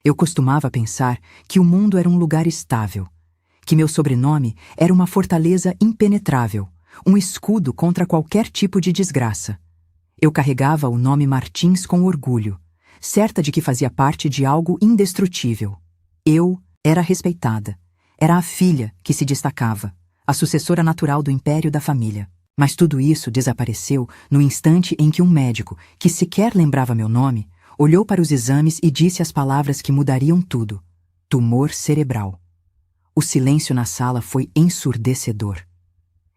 Eu costumava pensar que o mundo era um lugar estável, que meu sobrenome era uma fortaleza impenetrável, um escudo contra qualquer tipo de desgraça. Eu carregava o nome Martins com orgulho, certa de que fazia parte de algo indestrutível. Eu era respeitada. Era a filha que se destacava, a sucessora natural do império da família. Mas tudo isso desapareceu no instante em que um médico, que sequer lembrava meu nome, olhou para os exames e disse as palavras que mudariam tudo: tumor cerebral. O silêncio na sala foi ensurdecedor.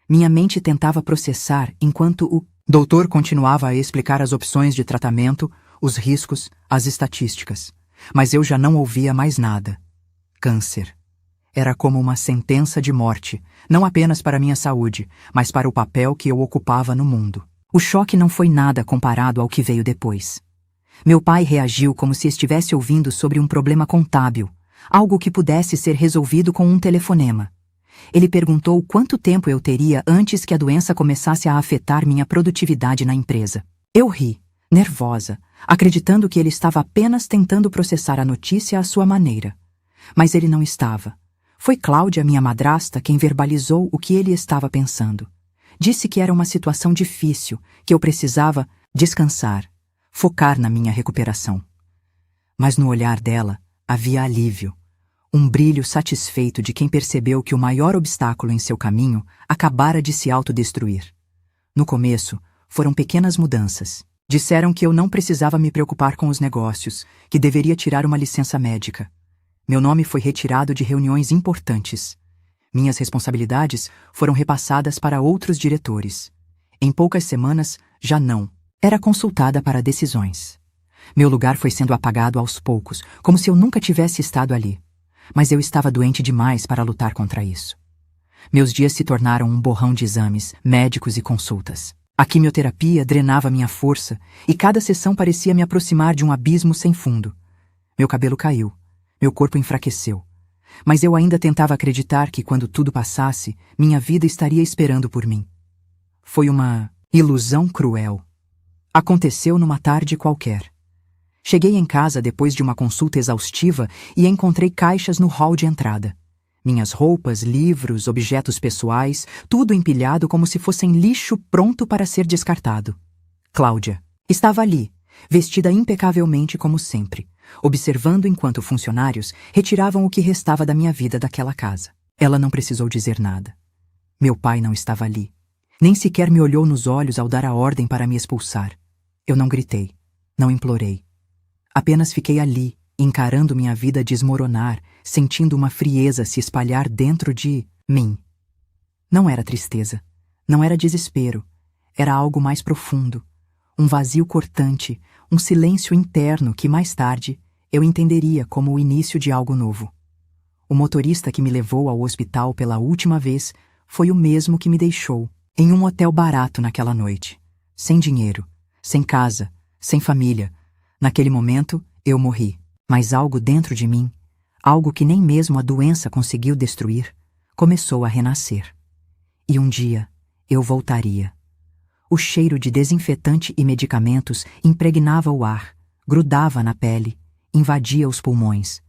Minha mente tentava processar enquanto o doutor continuava a explicar as opções de tratamento, os riscos, as estatísticas. Mas eu já não ouvia mais nada. Câncer. Era como uma sentença de morte, não apenas para minha saúde, mas para o papel que eu ocupava no mundo. O choque não foi nada comparado ao que veio depois. Meu pai reagiu como se estivesse ouvindo sobre um problema contábil, algo que pudesse ser resolvido com um telefonema. Ele perguntou quanto tempo eu teria antes que a doença começasse a afetar minha produtividade na empresa. Eu ri, nervosa, acreditando que ele estava apenas tentando processar a notícia à sua maneira. Mas ele não estava. Foi Cláudia, minha madrasta, quem verbalizou o que ele estava pensando. Disse que era uma situação difícil, que eu precisava descansar, focar na minha recuperação. Mas no olhar dela havia alívio, um brilho satisfeito de quem percebeu que o maior obstáculo em seu caminho acabara de se autodestruir. No começo, foram pequenas mudanças. Disseram que eu não precisava me preocupar com os negócios, que deveria tirar uma licença médica. Meu nome foi retirado de reuniões importantes. Minhas responsabilidades foram repassadas para outros diretores. Em poucas semanas, já não. Era consultada para decisões. Meu lugar foi sendo apagado aos poucos, como se eu nunca tivesse estado ali. Mas eu estava doente demais para lutar contra isso. Meus dias se tornaram um borrão de exames, médicos e consultas. A quimioterapia drenava minha força e cada sessão parecia me aproximar de um abismo sem fundo. Meu cabelo caiu. Meu corpo enfraqueceu. Mas eu ainda tentava acreditar que, quando tudo passasse, minha vida estaria esperando por mim. Foi uma ilusão cruel. Aconteceu numa tarde qualquer. Cheguei em casa depois de uma consulta exaustiva e encontrei caixas no hall de entrada. Minhas roupas, livros, objetos pessoais, tudo empilhado como se fossem lixo pronto para ser descartado. Cláudia estava ali, vestida impecavelmente como sempre, observando enquanto funcionários retiravam o que restava da minha vida daquela casa. Ela não precisou dizer nada. Meu pai não estava ali. Nem sequer me olhou nos olhos ao dar a ordem para me expulsar. Eu não gritei, não implorei. Apenas fiquei ali, encarando minha vida desmoronar, sentindo uma frieza se espalhar dentro de mim. Não era tristeza, não era desespero, era algo mais profundo. Um vazio cortante, um silêncio interno que mais tarde eu entenderia como o início de algo novo. O motorista que me levou ao hospital pela última vez foi o mesmo que me deixou em um hotel barato naquela noite. Sem dinheiro, sem casa, sem família. Naquele momento, eu morri. Mas algo dentro de mim, algo que nem mesmo a doença conseguiu destruir, começou a renascer. E um dia, eu voltaria. O cheiro de desinfetante e medicamentos impregnava o ar, grudava na pele, invadia os pulmões.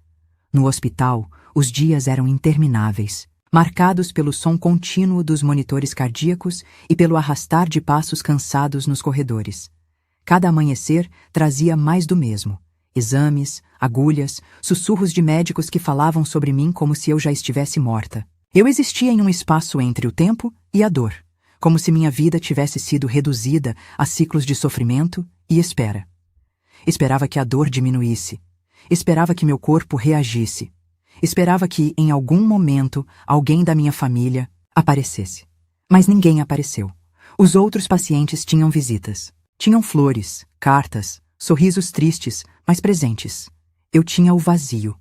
No hospital, os dias eram intermináveis, marcados pelo som contínuo dos monitores cardíacos e pelo arrastar de passos cansados nos corredores. Cada amanhecer trazia mais do mesmo. Exames, agulhas, sussurros de médicos que falavam sobre mim como se eu já estivesse morta. Eu existia em um espaço entre o tempo e a dor, como se minha vida tivesse sido reduzida a ciclos de sofrimento e espera. Esperava que a dor diminuísse. Esperava que meu corpo reagisse. Esperava que, em algum momento, alguém da minha família aparecesse. Mas ninguém apareceu. Os outros pacientes tinham visitas. Tinham flores, cartas, sorrisos tristes, mas presentes. Eu tinha o vazio.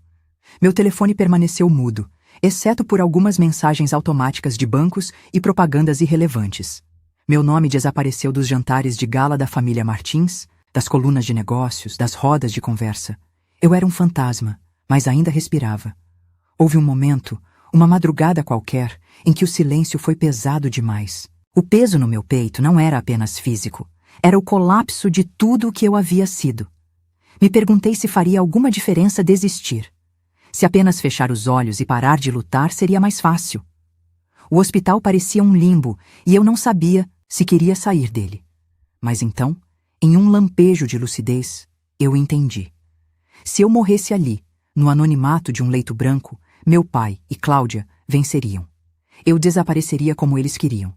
Meu telefone permaneceu mudo, exceto por algumas mensagens automáticas de bancos e propagandas irrelevantes. Meu nome desapareceu dos jantares de gala da família Martins, das colunas de negócios, das rodas de conversa. Eu era um fantasma, mas ainda respirava. Houve um momento, uma madrugada qualquer, em que o silêncio foi pesado demais. O peso no meu peito não era apenas físico. Era o colapso de tudo o que eu havia sido. Me perguntei se faria alguma diferença desistir. Se apenas fechar os olhos e parar de lutar seria mais fácil. O hospital parecia um limbo e eu não sabia se queria sair dele. Mas então, em um lampejo de lucidez, eu entendi. Se eu morresse ali, no anonimato de um leito branco, meu pai e Cláudia venceriam. Eu desapareceria como eles queriam.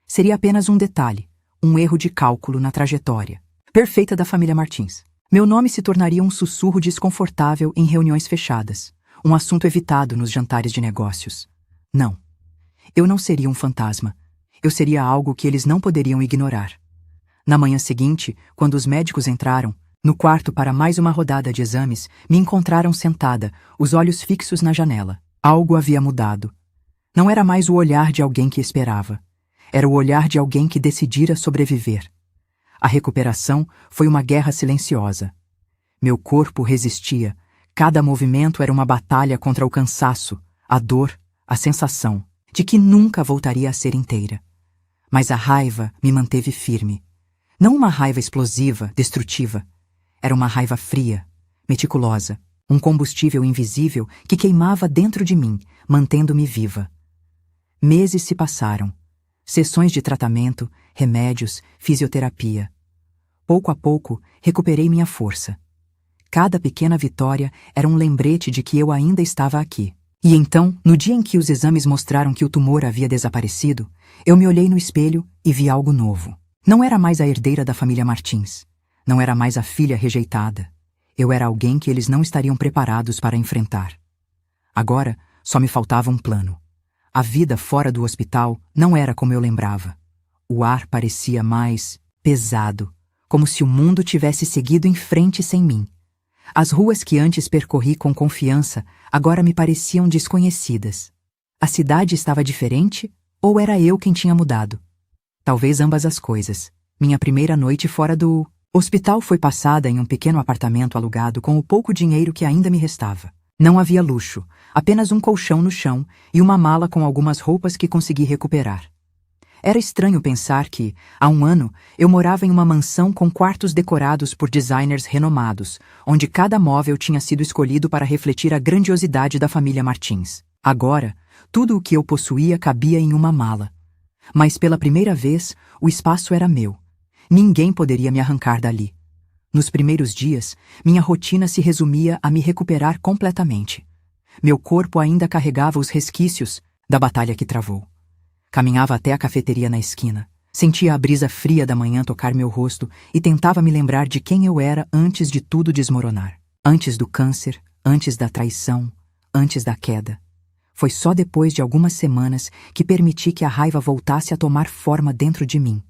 Seria apenas um detalhe, um erro de cálculo na trajetória perfeita da família Martins. Meu nome se tornaria um sussurro desconfortável em reuniões fechadas, um assunto evitado nos jantares de negócios. Não. Eu não seria um fantasma. Eu seria algo que eles não poderiam ignorar. Na manhã seguinte, quando os médicos entraram, no quarto para mais uma rodada de exames, me encontraram sentada, os olhos fixos na janela. Algo havia mudado. Não era mais o olhar de alguém que esperava. Era o olhar de alguém que decidira sobreviver. A recuperação foi uma guerra silenciosa. Meu corpo resistia. Cada movimento era uma batalha contra o cansaço, a dor, a sensação de que nunca voltaria a ser inteira. Mas a raiva me manteve firme. Não uma raiva explosiva, destrutiva. Era uma raiva fria, meticulosa, um combustível invisível que queimava dentro de mim, mantendo-me viva. Meses se passaram. Sessões de tratamento, remédios, fisioterapia. Pouco a pouco, recuperei minha força. Cada pequena vitória era um lembrete de que eu ainda estava aqui. E então, no dia em que os exames mostraram que o tumor havia desaparecido, eu me olhei no espelho e vi algo novo. Não era mais a herdeira da família Martins. Não era mais a filha rejeitada. Eu era alguém que eles não estariam preparados para enfrentar. Agora, só me faltava um plano. A vida fora do hospital não era como eu lembrava. O ar parecia mais pesado, como se o mundo tivesse seguido em frente sem mim. As ruas que antes percorri com confiança agora me pareciam desconhecidas. A cidade estava diferente ou era eu quem tinha mudado? Talvez ambas as coisas. Minha primeira noite fora do hospital foi passada em um pequeno apartamento alugado com o pouco dinheiro que ainda me restava. Não havia luxo, apenas um colchão no chão e uma mala com algumas roupas que consegui recuperar. Era estranho pensar que, há um ano, eu morava em uma mansão com quartos decorados por designers renomados, onde cada móvel tinha sido escolhido para refletir a grandiosidade da família Martins. Agora, tudo o que eu possuía cabia em uma mala. Mas pela primeira vez, o espaço era meu. Ninguém poderia me arrancar dali. Nos primeiros dias, minha rotina se resumia a me recuperar completamente. Meu corpo ainda carregava os resquícios da batalha que travou. Caminhava até a cafeteria na esquina, sentia a brisa fria da manhã tocar meu rosto e tentava me lembrar de quem eu era antes de tudo desmoronar. Antes do câncer, antes da traição, antes da queda. Foi só depois de algumas semanas que permiti que a raiva voltasse a tomar forma dentro de mim.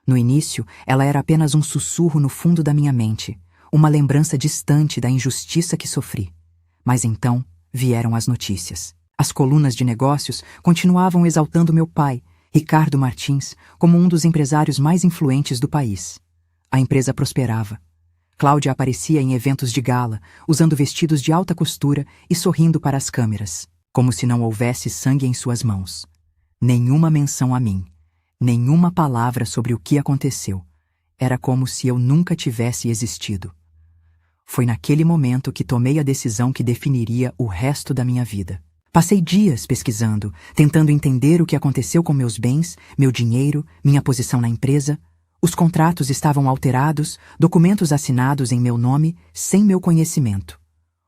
No início, ela era apenas um sussurro no fundo da minha mente, uma lembrança distante da injustiça que sofri. Mas então vieram as notícias. As colunas de negócios continuavam exaltando meu pai, Ricardo Martins, como um dos empresários mais influentes do país. A empresa prosperava. Cláudia aparecia em eventos de gala, usando vestidos de alta costura e sorrindo para as câmeras, como se não houvesse sangue em suas mãos. Nenhuma menção a mim. Nenhuma palavra sobre o que aconteceu. Era como se eu nunca tivesse existido. Foi naquele momento que tomei a decisão que definiria o resto da minha vida. Passei dias pesquisando, tentando entender o que aconteceu com meus bens, meu dinheiro, minha posição na empresa. Os contratos estavam alterados, documentos assinados em meu nome, sem meu conhecimento.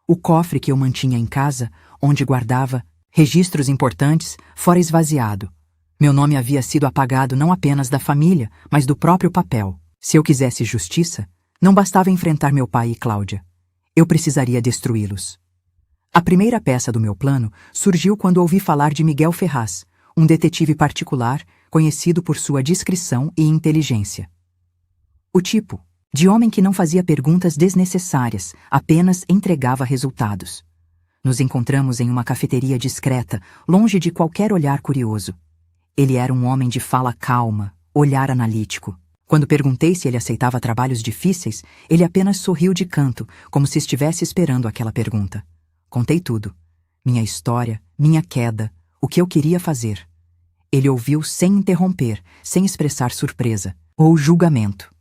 O cofre que eu mantinha em casa, onde guardava registros importantes, fora esvaziado. Meu nome havia sido apagado não apenas da família, mas do próprio papel. Se eu quisesse justiça, não bastava enfrentar meu pai e Cláudia. Eu precisaria destruí-los. A primeira peça do meu plano surgiu quando ouvi falar de Miguel Ferraz, um detetive particular conhecido por sua discrição e inteligência. O tipo de homem que não fazia perguntas desnecessárias, apenas entregava resultados. Nos encontramos em uma cafeteria discreta, longe de qualquer olhar curioso. Ele era um homem de fala calma, olhar analítico. Quando perguntei se ele aceitava trabalhos difíceis, ele apenas sorriu de canto, como se estivesse esperando aquela pergunta. Contei tudo. Minha história, minha queda, o que eu queria fazer. Ele ouviu sem interromper, sem expressar surpresa ou julgamento.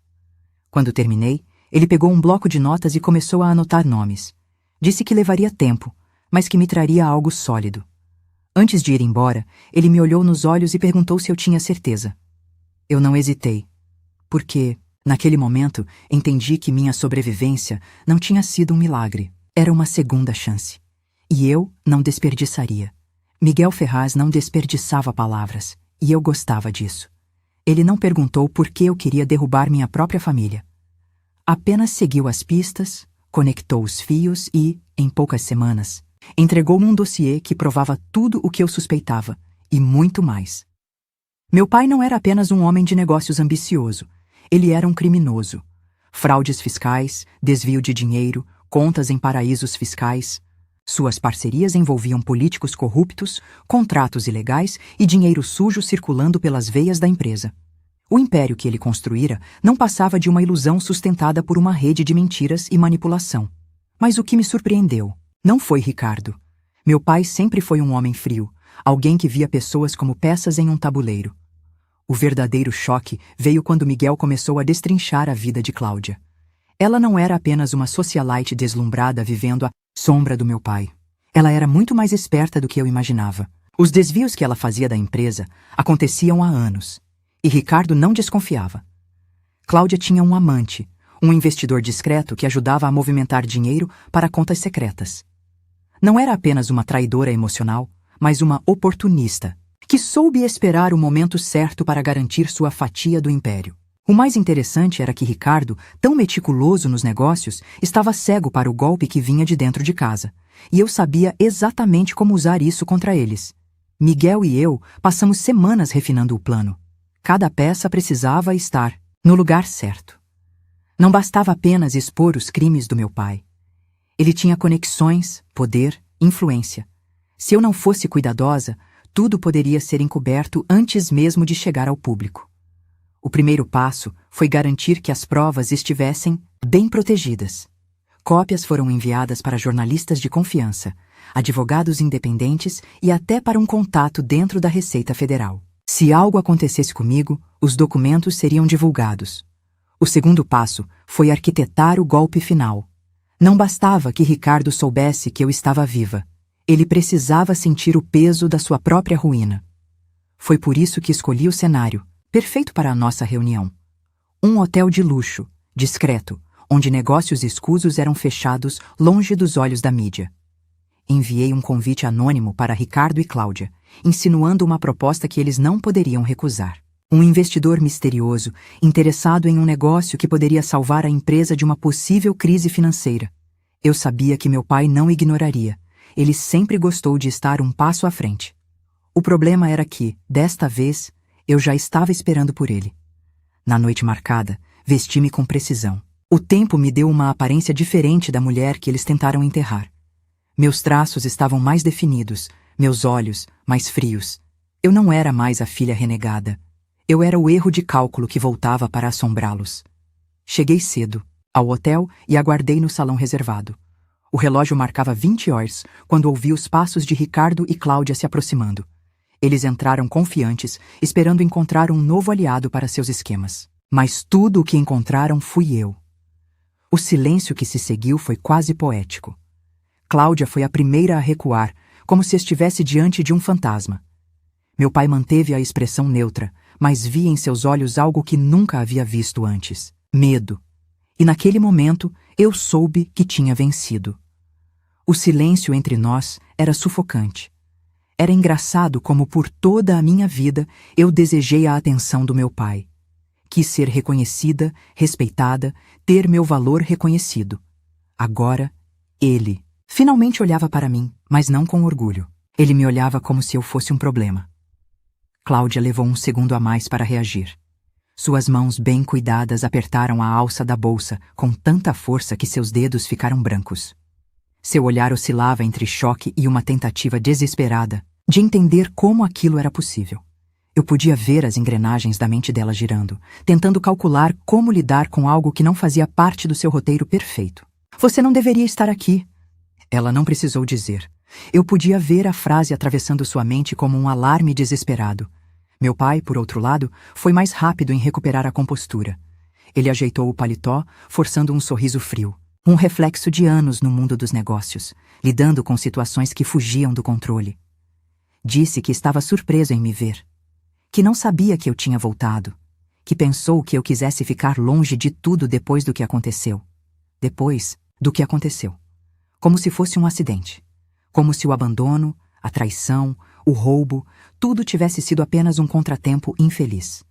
Quando terminei, Ele pegou um bloco de notas e começou a anotar nomes. Disse que levaria tempo, mas que me traria algo sólido. Antes de ir embora, ele me olhou nos olhos e perguntou se eu tinha certeza. Eu não hesitei, porque, naquele momento, entendi que minha sobrevivência não tinha sido um milagre. Era uma segunda chance. E eu não desperdiçaria. Miguel Ferraz não desperdiçava palavras, e eu gostava disso. Ele não perguntou por que eu queria derrubar minha própria família. Apenas seguiu as pistas, conectou os fios e, em poucas semanas, entregou-me um dossiê que provava tudo o que eu suspeitava, e muito mais. Meu pai não era apenas um homem de negócios ambicioso. Ele era um criminoso. Fraudes fiscais, desvio de dinheiro, contas em paraísos fiscais. Suas parcerias envolviam políticos corruptos, contratos ilegais e dinheiro sujo circulando pelas veias da empresa. O império que ele construíra não passava de uma ilusão sustentada por uma rede de mentiras e manipulação. Mas o que me surpreendeu não foi Ricardo. Meu pai sempre foi um homem frio, alguém que via pessoas como peças em um tabuleiro. O verdadeiro choque veio quando Miguel começou a destrinchar a vida de Cláudia. Ela não era apenas uma socialite deslumbrada vivendo à sombra do meu pai. Ela era muito mais esperta do que eu imaginava. Os desvios que ela fazia da empresa aconteciam há anos. E Ricardo não desconfiava. Cláudia tinha um amante, um investidor discreto que ajudava a movimentar dinheiro para contas secretas. Não era apenas uma traidora emocional, mas uma oportunista, que soube esperar o momento certo para garantir sua fatia do império. O mais interessante era que Ricardo, tão meticuloso nos negócios, estava cego para o golpe que vinha de dentro de casa, e eu sabia exatamente como usar isso contra eles. Miguel e eu passamos semanas refinando o plano. Cada peça precisava estar no lugar certo. Não bastava apenas expor os crimes do meu pai. Ele tinha conexões, poder, influência. Se eu não fosse cuidadosa, tudo poderia ser encoberto antes mesmo de chegar ao público. O primeiro passo foi garantir que as provas estivessem bem protegidas. Cópias foram enviadas para jornalistas de confiança, advogados independentes e até para um contato dentro da Receita Federal. Se algo acontecesse comigo, os documentos seriam divulgados. O segundo passo foi arquitetar o golpe final. Não bastava que Ricardo soubesse que eu estava viva. Ele precisava sentir o peso da sua própria ruína. Foi por isso que escolhi o cenário, perfeito para a nossa reunião. Um hotel de luxo, discreto, onde negócios escusos eram fechados longe dos olhos da mídia. Enviei um convite anônimo para Ricardo e Cláudia, insinuando uma proposta que eles não poderiam recusar. Um investidor misterioso, interessado em um negócio que poderia salvar a empresa de uma possível crise financeira. Eu sabia que meu pai não ignoraria. Ele sempre gostou de estar um passo à frente. O problema era que, desta vez, eu já estava esperando por ele. Na noite marcada, vesti-me com precisão. O tempo me deu uma aparência diferente da mulher que eles tentaram enterrar. Meus traços estavam mais definidos, meus olhos mais frios. Eu não era mais a filha renegada. Eu era o erro de cálculo que voltava para assombrá-los. Cheguei cedo ao hotel e aguardei no salão reservado. O relógio marcava 20 horas quando ouvi os passos de Ricardo e Cláudia se aproximando. Eles entraram confiantes, esperando encontrar um novo aliado para seus esquemas. Mas tudo o que encontraram fui eu. O silêncio que se seguiu foi quase poético. Cláudia foi a primeira a recuar, como se estivesse diante de um fantasma. Meu pai manteve a expressão neutra, mas vi em seus olhos algo que nunca havia visto antes: medo. E naquele momento, eu soube que tinha vencido. O silêncio entre nós era sufocante. Era engraçado como por toda a minha vida eu desejei a atenção do meu pai. Quis ser reconhecida, respeitada, ter meu valor reconhecido. Agora, ele finalmente olhava para mim, mas não com orgulho. Ele me olhava como se eu fosse um problema. Cláudia levou um segundo a mais para reagir. Suas mãos bem cuidadas apertaram a alça da bolsa com tanta força que seus dedos ficaram brancos. Seu olhar oscilava entre choque e uma tentativa desesperada de entender como aquilo era possível. Eu podia ver as engrenagens da mente dela girando, tentando calcular como lidar com algo que não fazia parte do seu roteiro perfeito. "Você não deveria estar aqui." Ela não precisou dizer. Eu podia ver a frase atravessando sua mente como um alarme desesperado. Meu pai, por outro lado, foi mais rápido em recuperar a compostura. Ele ajeitou o paletó, forçando um sorriso frio. Um reflexo de anos no mundo dos negócios, lidando com situações que fugiam do controle. Disse que estava surpreso em me ver. Que não sabia que eu tinha voltado. Que pensou que eu quisesse ficar longe de tudo depois do que aconteceu. Depois do que aconteceu. Como se fosse um acidente. Como se o abandono, a traição, o roubo, tudo tivesse sido apenas um contratempo infeliz.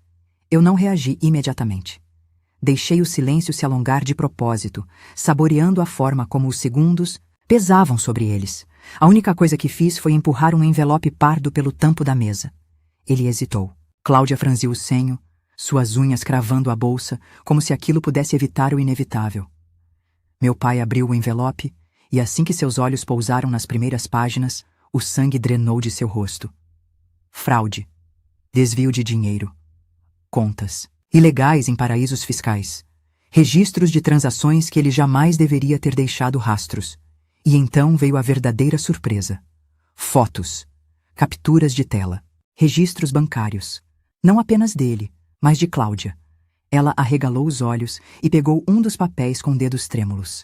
Eu não reagi imediatamente. Deixei o silêncio se alongar de propósito, saboreando a forma como os segundos pesavam sobre eles. A única coisa que fiz foi empurrar um envelope pardo pelo tampo da mesa. Ele hesitou. Cláudia franziu o senho, suas unhas cravando a bolsa, como se aquilo pudesse evitar o inevitável. Meu pai abriu o envelope, e assim que seus olhos pousaram nas primeiras páginas, o sangue drenou de seu rosto. Fraude. Desvio de dinheiro. Contas. Ilegais em paraísos fiscais. Registros de transações que ele jamais deveria ter deixado rastros. E então veio a verdadeira surpresa. Fotos. Capturas de tela. Registros bancários. Não apenas dele, mas de Cláudia. Ela arregalou os olhos e pegou um dos papéis com dedos trêmulos.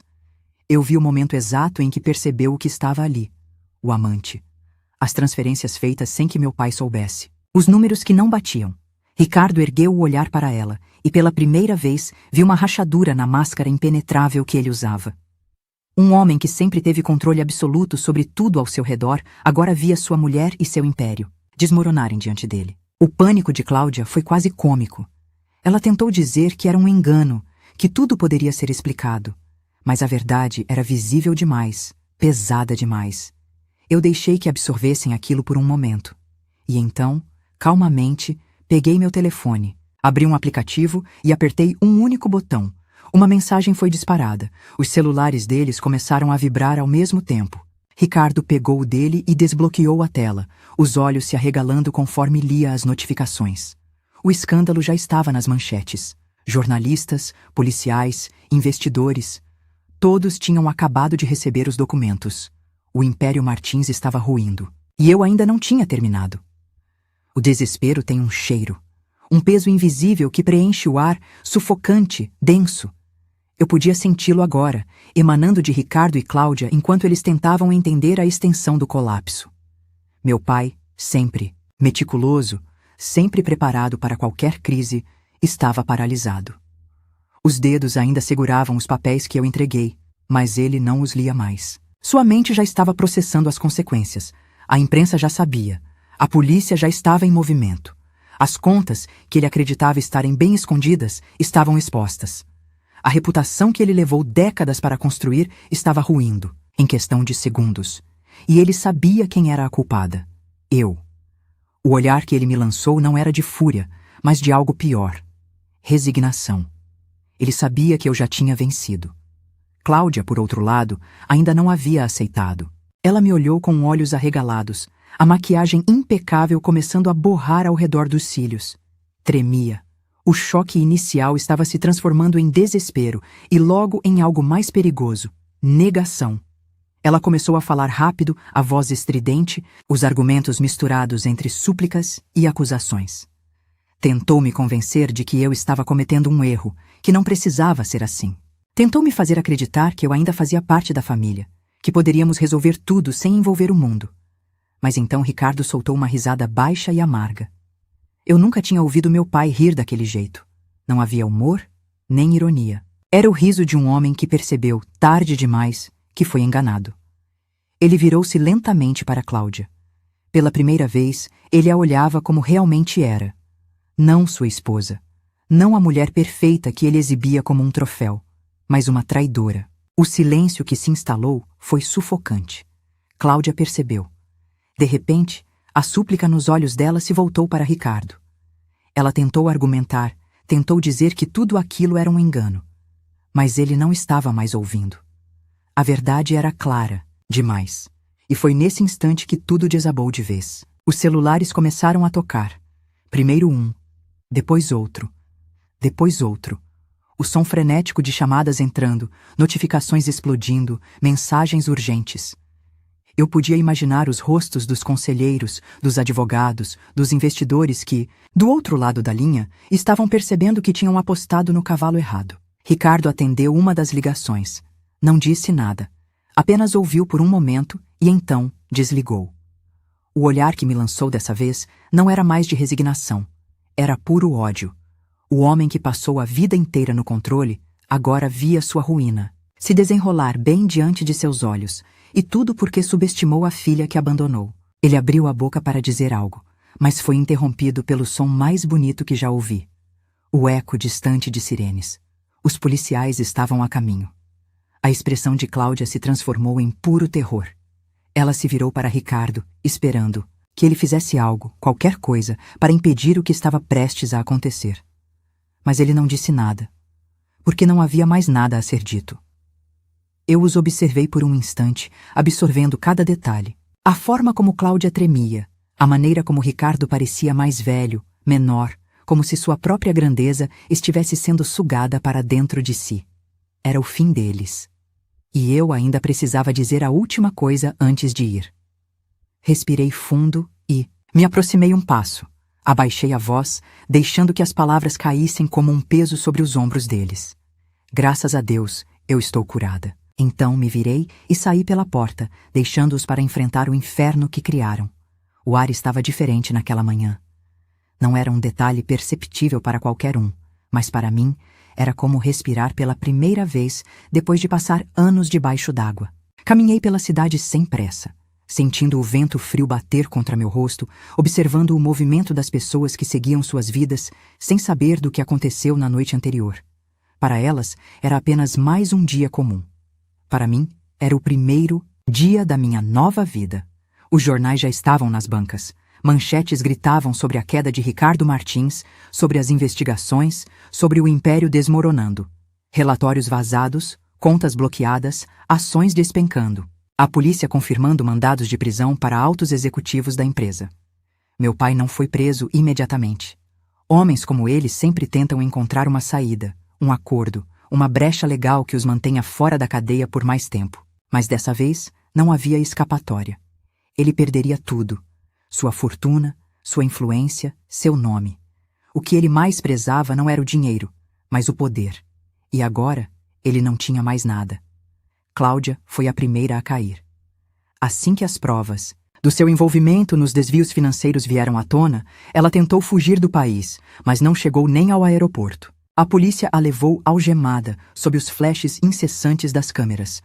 Eu vi o momento exato em que percebeu o que estava ali. O amante. As transferências feitas sem que meu pai soubesse. Os números que não batiam. Ricardo ergueu o olhar para ela e pela primeira vez viu uma rachadura na máscara impenetrável que ele usava. Um homem que sempre teve controle absoluto sobre tudo ao seu redor agora via sua mulher e seu império desmoronarem diante dele. O pânico de Cláudia foi quase cômico. Ela tentou dizer que era um engano, que tudo poderia ser explicado. Mas a verdade era visível demais, pesada demais. Eu deixei que absorvessem aquilo por um momento. E então, calmamente, peguei meu telefone, abri um aplicativo e apertei um único botão. Uma mensagem foi disparada. Os celulares deles começaram a vibrar ao mesmo tempo. Ricardo pegou o dele e desbloqueou a tela, os olhos se arregalando conforme lia as notificações. O escândalo já estava nas manchetes. Jornalistas, policiais, investidores. Todos tinham acabado de receber os documentos. O Império Martins estava ruindo. E eu ainda não tinha terminado. O desespero tem um cheiro. Um peso invisível que preenche o ar, sufocante, denso. Eu podia senti-lo agora, emanando de Ricardo e Cláudia enquanto eles tentavam entender a extensão do colapso. Meu pai, sempre meticuloso, sempre preparado para qualquer crise, estava paralisado. Os dedos ainda seguravam os papéis que eu entreguei, mas ele não os lia mais. Sua mente já estava processando as consequências. A imprensa já sabia. A polícia já estava em movimento. As contas, que ele acreditava estarem bem escondidas, estavam expostas. A reputação que ele levou décadas para construir estava ruindo, em questão de segundos. E ele sabia quem era a culpada. Eu. O olhar que ele me lançou não era de fúria, mas de algo pior. Resignação. Ele sabia que eu já tinha vencido. Cláudia, por outro lado, ainda não havia aceitado. Ela me olhou com olhos arregalados, a maquiagem impecável começando a borrar ao redor dos cílios. Tremia. O choque inicial estava se transformando em desespero e logo em algo mais perigoso, negação. Ela começou a falar rápido, a voz estridente, os argumentos misturados entre súplicas e acusações. Tentou me convencer de que eu estava cometendo um erro, que não precisava ser assim. Tentou me fazer acreditar que eu ainda fazia parte da família, que poderíamos resolver tudo sem envolver o mundo. Mas então Ricardo soltou uma risada baixa e amarga. Eu nunca tinha ouvido meu pai rir daquele jeito. Não havia humor, nem ironia. Era o riso de um homem que percebeu, tarde demais, que foi enganado. Ele virou-se lentamente para Cláudia. Pela primeira vez, ele a olhava como realmente era. Não sua esposa. Não a mulher perfeita que ele exibia como um troféu, mas uma traidora. O silêncio que se instalou foi sufocante. Cláudia percebeu. De repente, a súplica nos olhos dela se voltou para Ricardo. Ela tentou argumentar, tentou dizer que tudo aquilo era um engano. Mas ele não estava mais ouvindo. A verdade era clara, demais. E foi nesse instante que tudo desabou de vez. Os celulares começaram a tocar. Primeiro um, depois outro, depois outro. O som frenético de chamadas entrando, notificações explodindo, mensagens urgentes. Eu podia imaginar os rostos dos conselheiros, dos advogados, dos investidores que, do outro lado da linha, estavam percebendo que tinham apostado no cavalo errado. Ricardo atendeu uma das ligações. Não disse nada. Apenas ouviu por um momento e então desligou. O olhar que me lançou dessa vez não era mais de resignação. Era puro ódio. O homem que passou a vida inteira no controle agora via sua ruína se desenrolar bem diante de seus olhos, e tudo porque subestimou a filha que abandonou. Ele abriu a boca para dizer algo, mas foi interrompido pelo som mais bonito que já ouvi. O eco distante de sirenes. Os policiais estavam a caminho. A expressão de Cláudia se transformou em puro terror. Ela se virou para Ricardo, esperando que ele fizesse algo, qualquer coisa, para impedir o que estava prestes a acontecer. Mas ele não disse nada, porque não havia mais nada a ser dito. Eu os observei por um instante, absorvendo cada detalhe. A forma como Cláudia tremia, a maneira como Ricardo parecia mais velho, menor, como se sua própria grandeza estivesse sendo sugada para dentro de si. Era o fim deles. E eu ainda precisava dizer a última coisa antes de ir. Respirei fundo e me aproximei um passo. Abaixei a voz, deixando que as palavras caíssem como um peso sobre os ombros deles. Graças a Deus, eu estou curada. Então me virei e saí pela porta, deixando-os para enfrentar o inferno que criaram. O ar estava diferente naquela manhã. Não era um detalhe perceptível para qualquer um, mas para mim era como respirar pela primeira vez depois de passar anos debaixo d'água. Caminhei pela cidade sem pressa, sentindo o vento frio bater contra meu rosto, observando o movimento das pessoas que seguiam suas vidas sem saber do que aconteceu na noite anterior. Para elas, era apenas mais um dia comum. Para mim, era o primeiro dia da minha nova vida. Os jornais já estavam nas bancas. Manchetes gritavam sobre a queda de Ricardo Martins, sobre as investigações, sobre o império desmoronando. Relatórios vazados, contas bloqueadas, ações despencando. A polícia confirmando mandados de prisão para altos executivos da empresa. Meu pai não foi preso imediatamente. Homens como ele sempre tentam encontrar uma saída, um acordo, uma brecha legal que os mantenha fora da cadeia por mais tempo. Mas dessa vez, não havia escapatória. Ele perderia tudo. Sua fortuna, sua influência, seu nome. O que ele mais prezava não era o dinheiro, mas o poder. E agora, ele não tinha mais nada. Cláudia foi a primeira a cair. Assim que as provas do seu envolvimento nos desvios financeiros vieram à tona, ela tentou fugir do país, mas não chegou nem ao aeroporto. A polícia a levou algemada, sob os flashes incessantes das câmeras.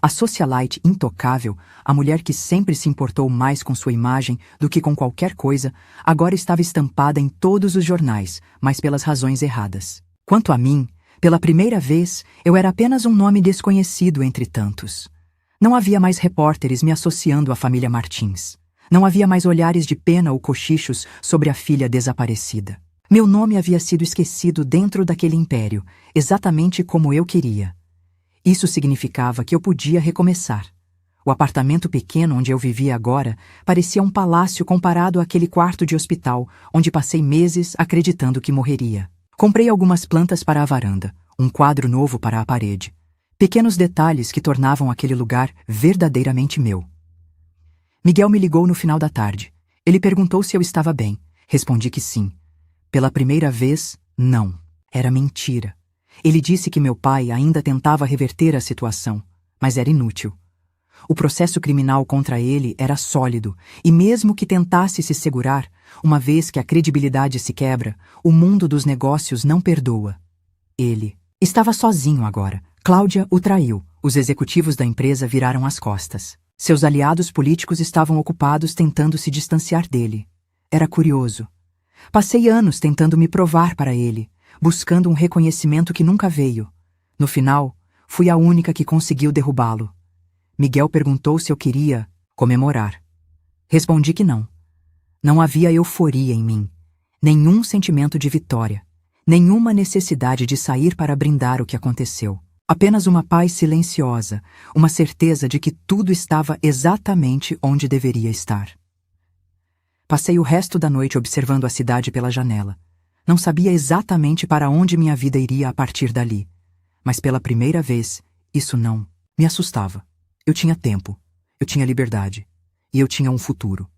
A socialite intocável, a mulher que sempre se importou mais com sua imagem do que com qualquer coisa, agora estava estampada em todos os jornais, mas pelas razões erradas. Quanto a mim, pela primeira vez, eu era apenas um nome desconhecido entre tantos. Não havia mais repórteres me associando à família Martins. Não havia mais olhares de pena ou cochichos sobre a filha desaparecida. Meu nome havia sido esquecido dentro daquele império, exatamente como eu queria. Isso significava que eu podia recomeçar. O apartamento pequeno onde eu vivia agora parecia um palácio comparado àquele quarto de hospital onde passei meses acreditando que morreria. Comprei algumas plantas para a varanda, um quadro novo para a parede. Pequenos detalhes que tornavam aquele lugar verdadeiramente meu. Miguel me ligou no final da tarde. Ele perguntou se eu estava bem. Respondi que sim. Pela primeira vez, não. Era mentira. Ele disse que meu pai ainda tentava reverter a situação, mas era inútil. O processo criminal contra ele era sólido, e mesmo que tentasse se segurar, uma vez que a credibilidade se quebra, o mundo dos negócios não perdoa. Ele estava sozinho agora. Cláudia o traiu. Os executivos da empresa viraram as costas. Seus aliados políticos estavam ocupados tentando se distanciar dele. Era curioso. Passei anos tentando me provar para ele, buscando um reconhecimento que nunca veio. No final, fui a única que conseguiu derrubá-lo. Miguel perguntou se eu queria comemorar. Respondi que não. Não havia euforia em mim, nenhum sentimento de vitória, nenhuma necessidade de sair para brindar o que aconteceu. Apenas uma paz silenciosa, uma certeza de que tudo estava exatamente onde deveria estar. Passei o resto da noite observando a cidade pela janela. Não sabia exatamente para onde minha vida iria a partir dali. Mas pela primeira vez, isso não me assustava. Eu tinha tempo. Eu tinha liberdade. E eu tinha um futuro.